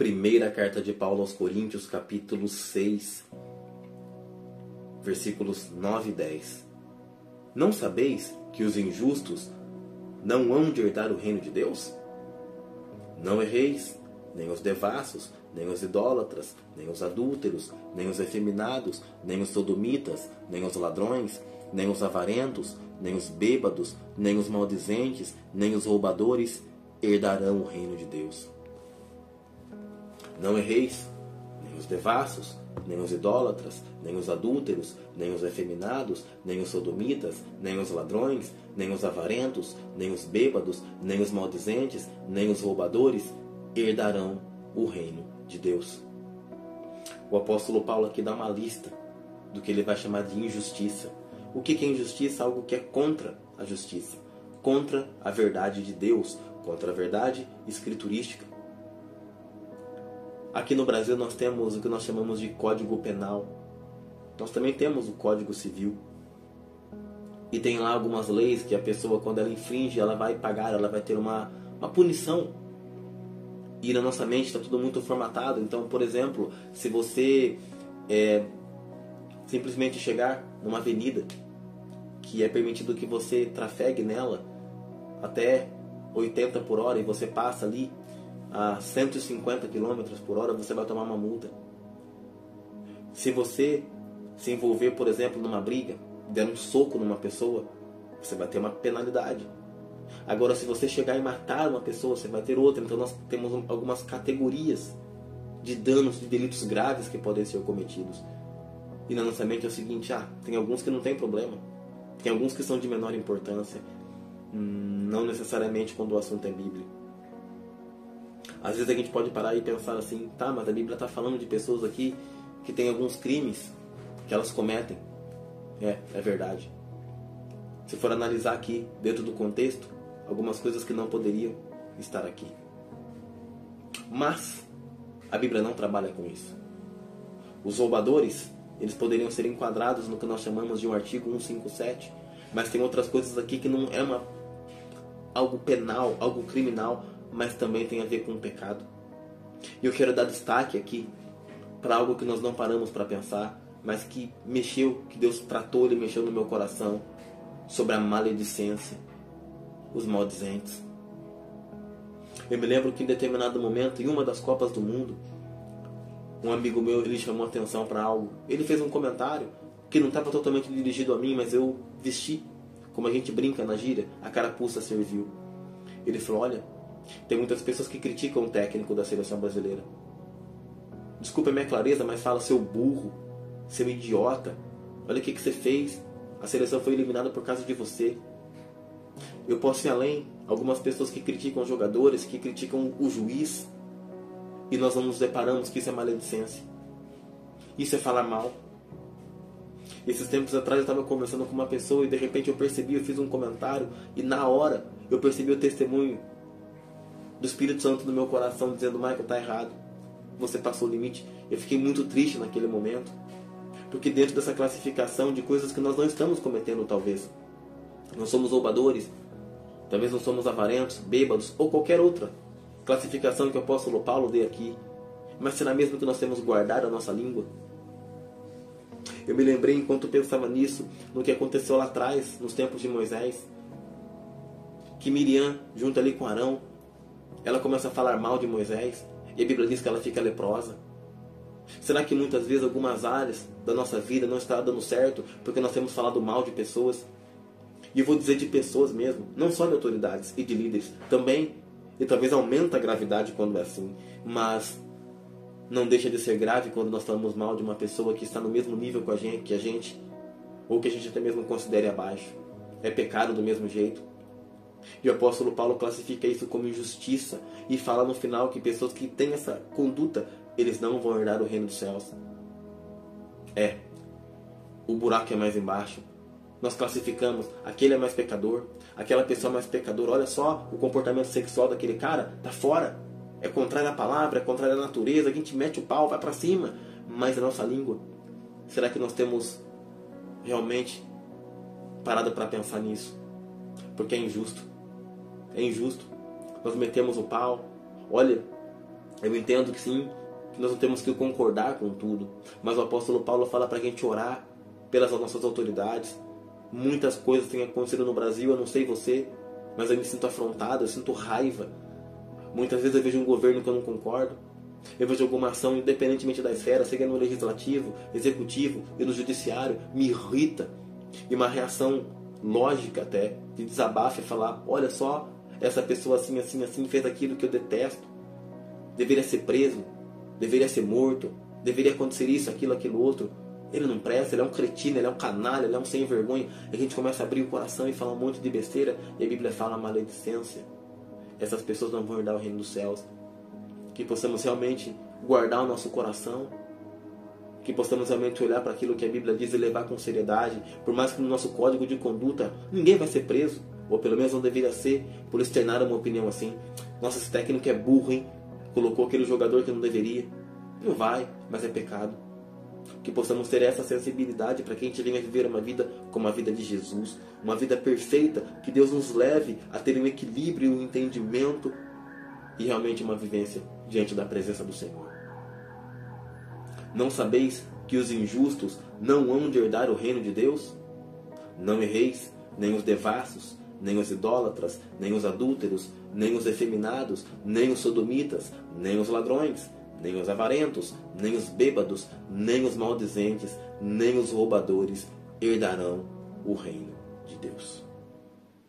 Primeira carta de Paulo aos Coríntios, capítulo 6, versículos 9 e 10. Não sabeis que os injustos não hão de herdar o reino de Deus? Não erreis, nem os devassos, nem os idólatras, nem os adúlteros, nem os efeminados, nem os sodomitas, nem os ladrões, nem os avarentos, nem os bêbados, nem os maldizentes, nem os roubadores herdarão o reino de Deus. Não erreis, nem os devassos, nem os idólatras, nem os adúlteros, nem os efeminados, nem os sodomitas, nem os ladrões, nem os avarentos, nem os bêbados, nem os maldizentes, nem os roubadores herdarão o reino de Deus. O apóstolo Paulo aqui dá uma lista do que ele vai chamar de injustiça. O que é injustiça? Algo que é contra a justiça, contra a verdade de Deus, contra a verdade escriturística. Aqui no Brasil nós temos o que nós chamamos de Código Penal. Nós também temos o Código Civil. E tem lá algumas leis que a pessoa, quando ela infringe, ela vai pagar, ela vai ter uma punição. E na nossa mente está tudo muito formatado. Então, por exemplo, se você simplesmente chegar numa avenida que é permitido que você trafegue nela até 80 por hora e você passa ali a 150 km por hora, você vai tomar uma multa. Se você se envolver, por exemplo, numa briga, der um soco numa pessoa, você vai ter uma penalidade. Agora, se você chegar e matar uma pessoa, você vai ter outra. Então nós temos algumas categorias de danos, de delitos graves que podem ser cometidos. E na nossa mente é o seguinte, tem alguns que não tem problema. Tem alguns que são de menor importância. Não necessariamente quando o assunto é bíblico. Às vezes a gente pode parar e pensar assim, mas a Bíblia está falando de pessoas aqui que têm alguns crimes que elas cometem. É verdade. Se for analisar aqui, dentro do contexto, algumas coisas que não poderiam estar aqui. Mas a Bíblia não trabalha com isso. Os roubadores, eles poderiam ser enquadrados no que nós chamamos de um artigo 157, mas tem outras coisas aqui que não é algo penal, algo criminal, mas também tem a ver com o pecado. E eu quero dar destaque aqui para algo que nós não paramos para pensar, mas que mexeu, que Deus tratou, Ele mexeu no meu coração, sobre a maledicência, os maldizentes. Eu me lembro que em determinado momento, em uma das Copas do Mundo, um amigo meu, ele chamou atenção para algo. Ele fez um comentário que não estava totalmente dirigido a mim, mas eu vesti, como a gente brinca na gíria, a carapuça serviu. Ele falou, olha, tem muitas pessoas que criticam o técnico da seleção brasileira. Desculpa a minha clareza, mas fala, seu burro, seu idiota, olha o que você fez. A seleção foi eliminada por causa de você. Eu posso ir além. Algumas pessoas que criticam jogadores, que criticam o juiz, e nós não nos deparamos que isso é maledicência. Isso é falar mal. Esses tempos atrás eu estava conversando com uma pessoa e de repente eu percebi, eu fiz um comentário e na hora eu percebi o testemunho do Espírito Santo no meu coração dizendo, Michael, tá errado, você passou o limite. Eu fiquei muito triste naquele momento, porque dentro dessa classificação de coisas que nós não estamos cometendo, talvez não somos roubadores, talvez não somos avarentos, bêbados ou qualquer outra classificação que o apóstolo Paulo dê aqui, mas será mesmo que nós temos guardado a nossa língua? Eu me lembrei, enquanto pensava nisso, no que aconteceu lá atrás, nos tempos de Moisés, que Miriam, junto ali com Arão, ela começa a falar mal de Moisés, e a Bíblia diz que ela fica leprosa. Será que muitas vezes algumas áreas da nossa vida não está dando certo porque nós temos falado mal de pessoas? E eu vou dizer de pessoas mesmo, não só de autoridades e de líderes, também, e talvez aumenta a gravidade quando é assim, mas não deixa de ser grave quando nós falamos mal de uma pessoa que está no mesmo nível que a gente, ou que a gente até mesmo considere abaixo. É pecado do mesmo jeito. E o apóstolo Paulo classifica isso como injustiça e fala no final que pessoas que têm essa conduta, eles não vão herdar o reino dos céus. O buraco é mais embaixo. Nós classificamos, aquele é mais pecador, aquela pessoa é mais pecadora. Olha só o comportamento sexual daquele cara, tá fora. É contrário à palavra, é contrário à natureza. A gente mete o pau, vai para cima. Mas a nossa língua, será que nós temos realmente parado para pensar nisso? Porque é injusto. É injusto. Nós metemos o pau. Olha, Eu entendo que sim, que nós não temos que concordar com tudo, mas o apóstolo Paulo fala para a gente orar pelas nossas autoridades. Muitas coisas têm acontecido no Brasil, eu não sei você, mas eu me sinto afrontado, eu sinto raiva. Muitas vezes eu vejo um governo que eu não concordo, eu vejo alguma ação, independentemente da esfera, seja no legislativo, executivo e no judiciário, me irrita. E uma reação lógica até, de desabafo e falar, olha só, essa pessoa assim, assim, assim, fez aquilo que eu detesto. Deveria ser preso, deveria ser morto, deveria acontecer isso, aquilo, outro. Ele não presta, ele é um cretino, ele é um canalha, ele é um sem vergonha. E a gente começa a abrir o coração e falar um monte de besteira, e a Bíblia fala maledicência. Essas pessoas não vão herdar o reino dos céus. Que possamos realmente guardar o nosso coração, que possamos realmente olhar para aquilo que a Bíblia diz e levar com seriedade. Por mais que no nosso código de conduta ninguém vai ser preso, ou pelo menos não deveria ser, por externar uma opinião assim. Nossa, esse técnico é burro, hein? Colocou aquele jogador que não deveria. Não vai, mas é pecado. Que possamos ter essa sensibilidade para que a gente venha viver uma vida como a vida de Jesus, uma vida perfeita, que Deus nos leve a ter um equilíbrio, um entendimento e realmente uma vivência diante da presença do Senhor. Não sabeis que os injustos não hão de herdar o reino de Deus? Não erreis, nem os devassos, nem os idólatras, nem os adúlteros, nem os efeminados, nem os sodomitas, nem os ladrões, nem os avarentos, nem os bêbados, nem os maldizentes, nem os roubadores herdarão o reino de Deus.